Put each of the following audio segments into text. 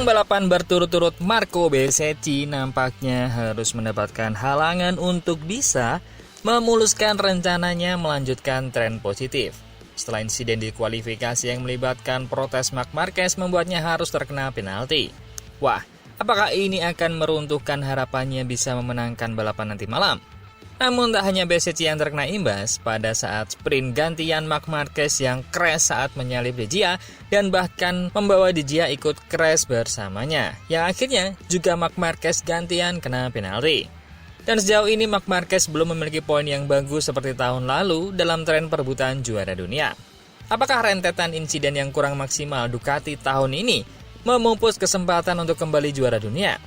Menang balapan berturut-turut, Marco Bezzecchi nampaknya harus mendapatkan halangan untuk bisa memuluskan rencananya melanjutkan tren positif. Setelah insiden di kualifikasi yang melibatkan protes Marc Marquez membuatnya harus terkena penalti. Wah, apakah ini akan meruntuhkan harapannya bisa memenangkan balapan nanti malam? Namun tak hanya Bezzecchi yang terkena imbas, pada saat sprint gantian Marc Marquez yang crash saat menyalip De Gea dan bahkan membawa De Gea ikut crash bersamanya, yang akhirnya juga Marc Marquez gantian kena penalti. Dan sejauh ini Marc Marquez belum memiliki poin yang bagus seperti tahun lalu dalam tren perebutan juara dunia. Apakah rentetan insiden yang kurang maksimal Ducati tahun ini memupus kesempatan untuk kembali juara dunia?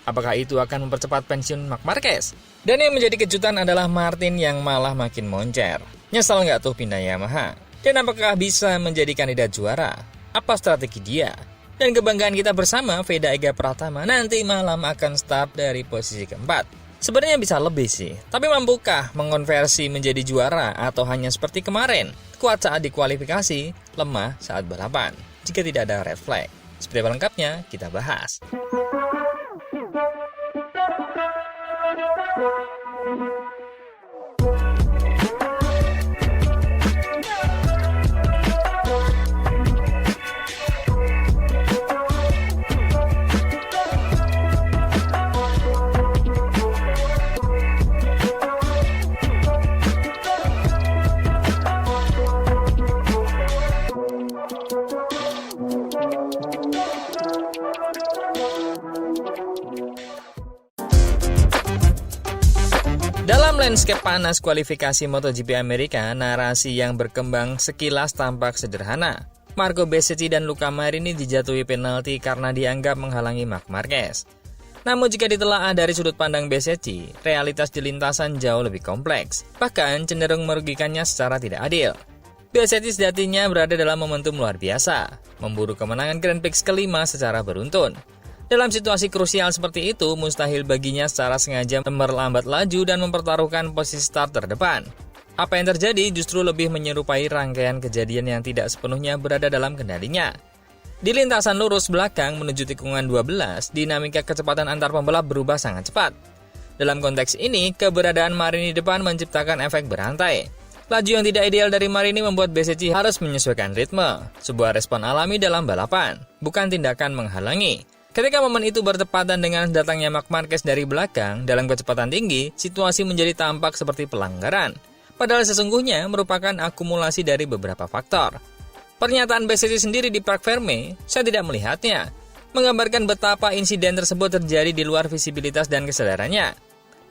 Apakah itu akan mempercepat pensiun Marc Marquez? Dan yang menjadi kejutan adalah Martin yang malah makin moncer. Nyesal nggak tuh pindah Yamaha? Dan apakah bisa menjadi kandidat juara? Apa strategi dia? Dan kebanggaan kita bersama, Veda Ega Pratama nanti malam akan start dari posisi keempat. Sebenarnya bisa lebih sih, tapi mampukah mengonversi menjadi juara atau hanya seperti kemarin? Kuat saat dikualifikasi, lemah saat balapan. Jika tidak ada red flag. Seperti apa lengkapnya, kita bahas. Dalam landscape panas kualifikasi MotoGP Amerika, narasi yang berkembang sekilas tampak sederhana. Marco Bezzecchi dan Luca Marini dijatuhi penalti karena dianggap menghalangi Marc Marquez. Namun jika ditelaah dari sudut pandang Bezzecchi, realitas di lintasan jauh lebih kompleks, bahkan cenderung merugikannya secara tidak adil. Bezzecchi sejatinya berada dalam momentum luar biasa, memburu kemenangan Grand Prix kelima secara beruntun. Dalam situasi krusial seperti itu, mustahil baginya secara sengaja memperlambat laju dan mempertaruhkan posisi start terdepan. Apa yang terjadi justru lebih menyerupai rangkaian kejadian yang tidak sepenuhnya berada dalam kendalinya. Di lintasan lurus belakang menuju tikungan 12, dinamika kecepatan antar pembalap berubah sangat cepat. Dalam konteks ini, keberadaan Marini di depan menciptakan efek berantai. Laju yang tidak ideal dari Marini membuat Bezzecchi harus menyesuaikan ritme, sebuah respon alami dalam balapan, bukan tindakan menghalangi. Ketika momen itu bertepatan dengan datangnya Marc Marquez dari belakang dalam kecepatan tinggi, situasi menjadi tampak seperti pelanggaran. Padahal sesungguhnya merupakan akumulasi dari beberapa faktor. Pernyataan Bezzecchi sendiri di Parc Ferme, saya tidak melihatnya, menggambarkan betapa insiden tersebut terjadi di luar visibilitas dan kesadarannya.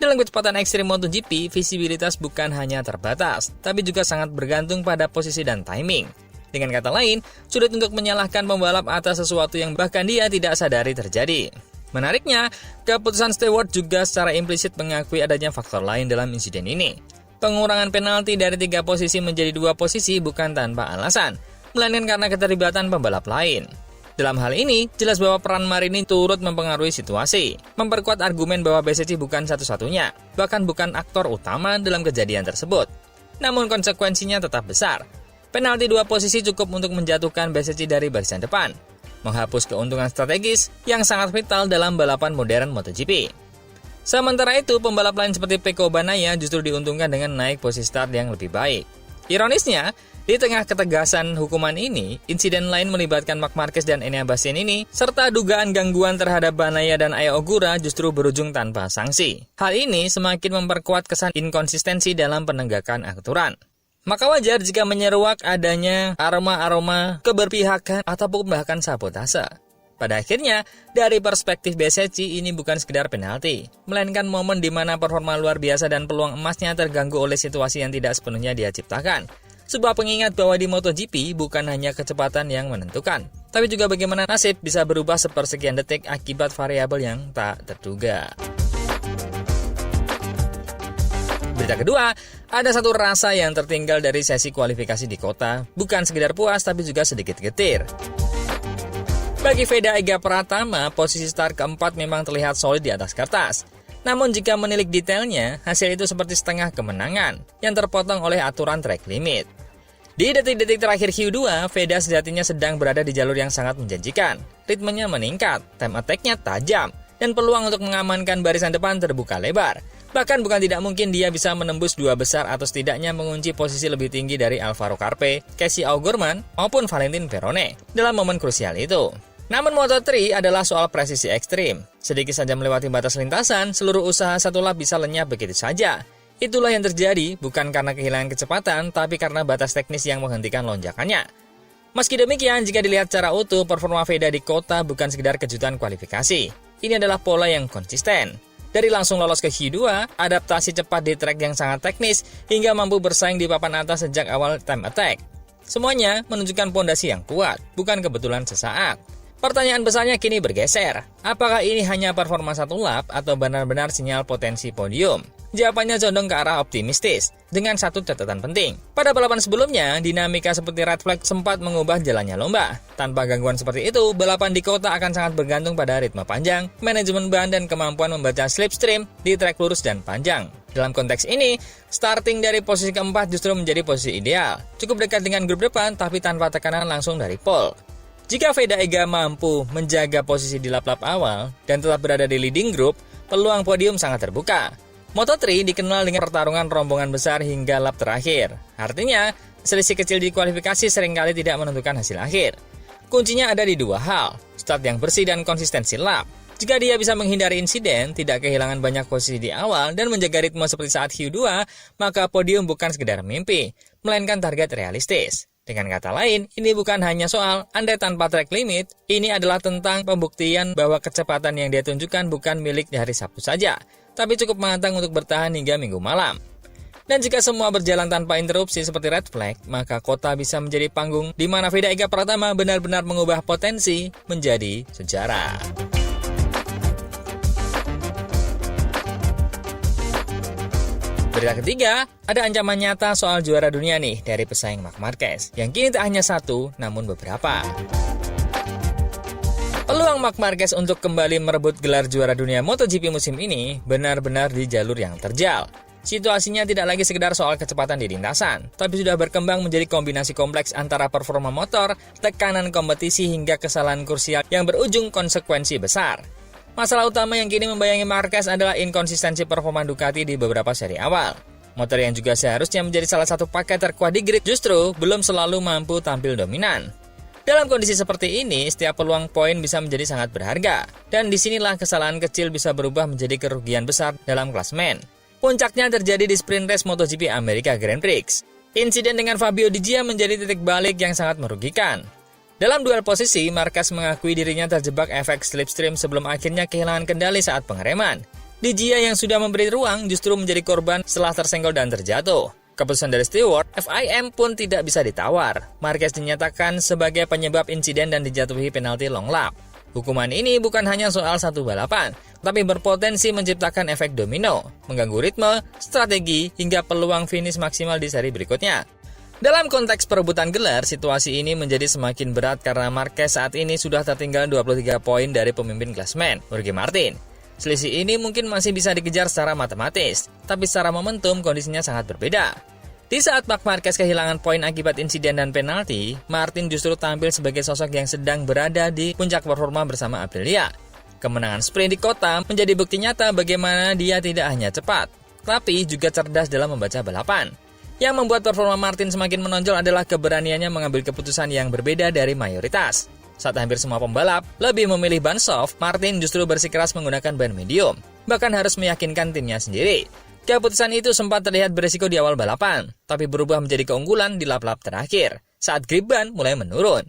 Dalam kecepatan ekstrim MotoGP, visibilitas bukan hanya terbatas, tapi juga sangat bergantung pada posisi dan timing. Dengan kata lain, sulit untuk menyalahkan pembalap atas sesuatu yang bahkan dia tidak sadari terjadi. Menariknya, keputusan Stewart juga secara implisit mengakui adanya faktor lain dalam insiden ini. Pengurangan penalti dari 3 posisi menjadi 2 posisi bukan tanpa alasan, melainkan karena keterlibatan pembalap lain. Dalam hal ini, jelas bahwa peran Marini turut mempengaruhi situasi, memperkuat argumen bahwa Bezzecchi bukan satu-satunya, bahkan bukan aktor utama dalam kejadian tersebut. Namun konsekuensinya tetap besar. Penalti 2 posisi cukup untuk menjatuhkan Bezzecchi dari barisan depan, menghapus keuntungan strategis yang sangat vital dalam balapan modern MotoGP. Sementara itu, pembalap lain seperti Pecco Bagnaia justru diuntungkan dengan naik posisi start yang lebih baik. Ironisnya, di tengah ketegasan hukuman ini, insiden lain melibatkan Marc Marquez dan Enea Bastianini, serta dugaan gangguan terhadap Bagnaia dan Aya Ogura justru berujung tanpa sanksi. Hal ini semakin memperkuat kesan inkonsistensi dalam penegakan aturan. Maka wajar jika menyeruak adanya aroma-aroma keberpihakan ataupun bahkan sabotase. Pada akhirnya, dari perspektif Bezzecchi ini bukan sekedar penalti, melainkan momen di mana performa luar biasa dan peluang emasnya terganggu oleh situasi yang tidak sepenuhnya dia ciptakan. Sebuah pengingat bahwa di MotoGP bukan hanya kecepatan yang menentukan, tapi juga bagaimana nasib bisa berubah sepersekian detik akibat variabel yang tak terduga. Berita kedua, ada satu rasa yang tertinggal dari sesi kualifikasi di kota, bukan sekedar puas tapi juga sedikit getir. Bagi Veda Ega Pratama, posisi start keempat memang terlihat solid di atas kertas. Namun jika menilik detailnya, hasil itu seperti setengah kemenangan yang terpotong oleh aturan track limit. Di detik-detik terakhir Q2, Veda sejatinya sedang berada di jalur yang sangat menjanjikan. Ritmenya meningkat, time attack-nya tajam, dan peluang untuk mengamankan barisan depan terbuka lebar. Bahkan bukan tidak mungkin dia bisa menembus dua besar atau setidaknya mengunci posisi lebih tinggi dari Alvaro Carpe, Casey O'Gorman, maupun Valentin Verone dalam momen krusial itu. Namun Moto3 adalah soal presisi ekstrim. Sedikit saja melewati batas lintasan, seluruh usaha satu lap bisa lenyap begitu saja. Itulah yang terjadi bukan karena kehilangan kecepatan, tapi karena batas teknis yang menghentikan lonjakannya. Meski demikian, jika dilihat secara utuh, performa Veda di kota bukan sekedar kejutan kualifikasi. Ini adalah pola yang konsisten. Dari langsung lolos ke Q2, adaptasi cepat di trek yang sangat teknis, hingga mampu bersaing di papan atas sejak awal time attack. Semuanya menunjukkan pondasi yang kuat, bukan kebetulan sesaat. Pertanyaan besarnya kini bergeser. Apakah ini hanya performa satu lap atau benar-benar sinyal potensi podium? Jawabannya condong ke arah optimistis, dengan satu catatan penting. Pada balapan sebelumnya, dinamika seperti red flag sempat mengubah jalannya lomba. Tanpa gangguan seperti itu, balapan di kota akan sangat bergantung pada ritme panjang, manajemen ban, dan kemampuan membaca slipstream di trek lurus dan panjang. Dalam konteks ini, starting dari posisi keempat justru menjadi posisi ideal. Cukup dekat dengan grup depan, tapi tanpa tekanan langsung dari pole. Jika Veda Ega mampu menjaga posisi di lap-lap awal dan tetap berada di leading group, peluang podium sangat terbuka. Moto3 dikenal dengan pertarungan rombongan besar hingga lap terakhir. Artinya, selisih kecil di kualifikasi seringkali tidak menentukan hasil akhir. Kuncinya ada di dua hal, start yang bersih dan konsistensi lap. Jika dia bisa menghindari insiden, tidak kehilangan banyak posisi di awal, dan menjaga ritme seperti saat Q2, maka podium bukan sekedar mimpi, melainkan target realistis. Dengan kata lain, ini bukan hanya soal andai tanpa track limit, ini adalah tentang pembuktian bahwa kecepatan yang dia tunjukkan bukan milik di hari Sabtu saja, tapi cukup matang untuk bertahan hingga Minggu malam. Dan jika semua berjalan tanpa interupsi seperti red flag, maka kota bisa menjadi panggung di mana Veda Ega Pratama benar-benar mengubah potensi menjadi sejarah. Berita ketiga, ada ancaman nyata soal juara dunia nih dari pesaing Marc Marquez, yang kini tak hanya satu, namun beberapa. Peluang Marc Marquez untuk kembali merebut gelar juara dunia MotoGP musim ini benar-benar di jalur yang terjal. Situasinya tidak lagi sekedar soal kecepatan di lintasan, tapi sudah berkembang menjadi kombinasi kompleks antara performa motor, tekanan kompetisi hingga kesalahan krusial yang berujung konsekuensi besar. Masalah utama yang kini membayangi Marquez adalah inkonsistensi performa Ducati di beberapa seri awal. Motor yang juga seharusnya menjadi salah satu paket terkuat di grid justru belum selalu mampu tampil dominan. Dalam kondisi seperti ini, setiap peluang poin bisa menjadi sangat berharga, dan disinilah kesalahan kecil bisa berubah menjadi kerugian besar dalam klasemen. Puncaknya terjadi di sprint race MotoGP Amerika Grand Prix. Insiden dengan Fabio Di Gia menjadi titik balik yang sangat merugikan. Dalam duel posisi, Marquez mengakui dirinya terjebak efek slipstream sebelum akhirnya kehilangan kendali saat pengereman. Di Gia yang sudah memberi ruang justru menjadi korban setelah tersenggol dan terjatuh. Keputusan dari steward, FIM pun tidak bisa ditawar. Marquez dinyatakan sebagai penyebab insiden dan dijatuhi penalti long lap. Hukuman ini bukan hanya soal satu balapan, tapi berpotensi menciptakan efek domino, mengganggu ritme, strategi, hingga peluang finish maksimal di seri berikutnya. Dalam konteks perebutan gelar, situasi ini menjadi semakin berat karena Marquez saat ini sudah tertinggal 23 poin dari pemimpin klasemen, Jorge Martin. Selisih ini mungkin masih bisa dikejar secara matematis, tapi secara momentum kondisinya sangat berbeda. Di saat Marc Marquez kehilangan poin akibat insiden dan penalti, Martin justru tampil sebagai sosok yang sedang berada di puncak performa bersama Aprilia. Kemenangan sprint di kota menjadi bukti nyata bagaimana dia tidak hanya cepat, tapi juga cerdas dalam membaca balapan. Yang membuat performa Martin semakin menonjol adalah keberaniannya mengambil keputusan yang berbeda dari mayoritas. Saat hampir semua pembalap lebih memilih ban soft, Martin justru bersikeras menggunakan ban medium, bahkan harus meyakinkan timnya sendiri. Keputusan itu sempat terlihat berisiko di awal balapan, tapi berubah menjadi keunggulan di lap-lap terakhir, saat grip ban mulai menurun.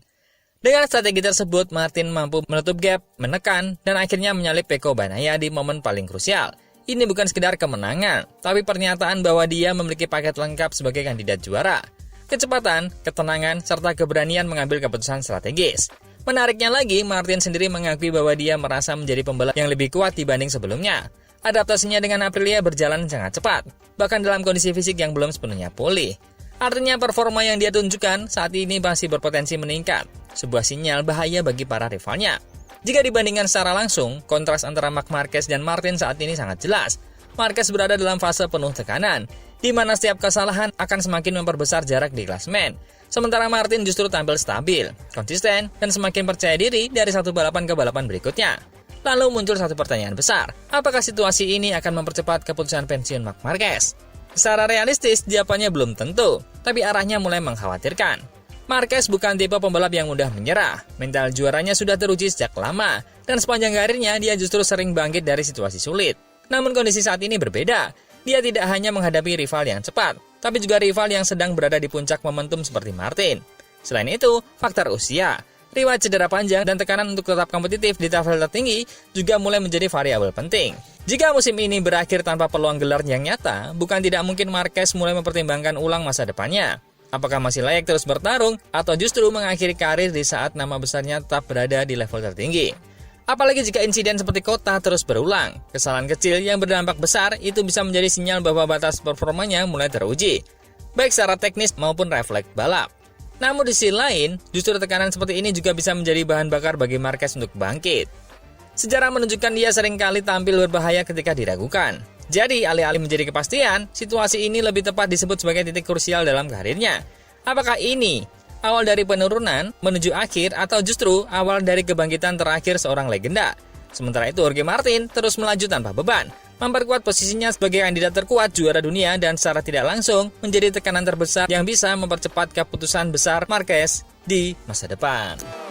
Dengan strategi tersebut, Martin mampu menutup gap, menekan, dan akhirnya menyalip Pecco Bagnaia di momen paling krusial. Ini bukan sekedar kemenangan, tapi pernyataan bahwa dia memiliki paket lengkap sebagai kandidat juara. Kecepatan, ketenangan, serta keberanian mengambil keputusan strategis. Menariknya lagi, Martin sendiri mengakui bahwa dia merasa menjadi pembalap yang lebih kuat dibanding sebelumnya. Adaptasinya dengan Aprilia berjalan sangat cepat, bahkan dalam kondisi fisik yang belum sepenuhnya pulih. Artinya performa yang dia tunjukkan saat ini masih berpotensi meningkat, sebuah sinyal bahaya bagi para rivalnya. Jika dibandingkan secara langsung, kontras antara Marc Marquez dan Martin saat ini sangat jelas. Marquez berada dalam fase penuh tekanan. di mana setiap kesalahan akan semakin memperbesar jarak di klasemen. Sementara Martin justru tampil stabil, konsisten, dan semakin percaya diri dari satu balapan ke balapan berikutnya. Lalu muncul satu pertanyaan besar, apakah situasi ini akan mempercepat keputusan pensiun Marc Marquez? Secara realistis, jawabannya belum tentu, tapi arahnya mulai mengkhawatirkan. Marquez bukan tipe pembalap yang mudah menyerah, mental juaranya sudah teruji sejak lama, dan sepanjang karirnya dia justru sering bangkit dari situasi sulit. Namun kondisi saat ini berbeda, dia tidak hanya menghadapi rival yang cepat, tapi juga rival yang sedang berada di puncak momentum seperti Martin. Selain itu, faktor usia, riwayat cedera panjang, dan tekanan untuk tetap kompetitif di level tertinggi juga mulai menjadi variabel penting. Jika musim ini berakhir tanpa peluang gelar yang nyata, bukan tidak mungkin Marquez mulai mempertimbangkan ulang masa depannya. Apakah masih layak terus bertarung, atau justru mengakhiri karir di saat nama besarnya tetap berada di level tertinggi? Apalagi jika insiden seperti Kota terus berulang, kesalahan kecil yang berdampak besar itu bisa menjadi sinyal bahwa batas performanya mulai teruji, baik secara teknis maupun refleks balap. Namun di sisi lain, justru tekanan seperti ini juga bisa menjadi bahan bakar bagi Marquez untuk bangkit. Sejarah menunjukkan dia seringkali tampil berbahaya ketika diragukan. Jadi, alih-alih menjadi kepastian, situasi ini lebih tepat disebut sebagai titik krusial dalam karirnya. Apakah ini awal dari penurunan menuju akhir atau justru awal dari kebangkitan terakhir seorang legenda? Sementara itu, Jorge Martin terus melaju tanpa beban, memperkuat posisinya sebagai kandidat terkuat juara dunia dan secara tidak langsung menjadi tekanan terbesar yang bisa mempercepat keputusan besar Marquez di masa depan.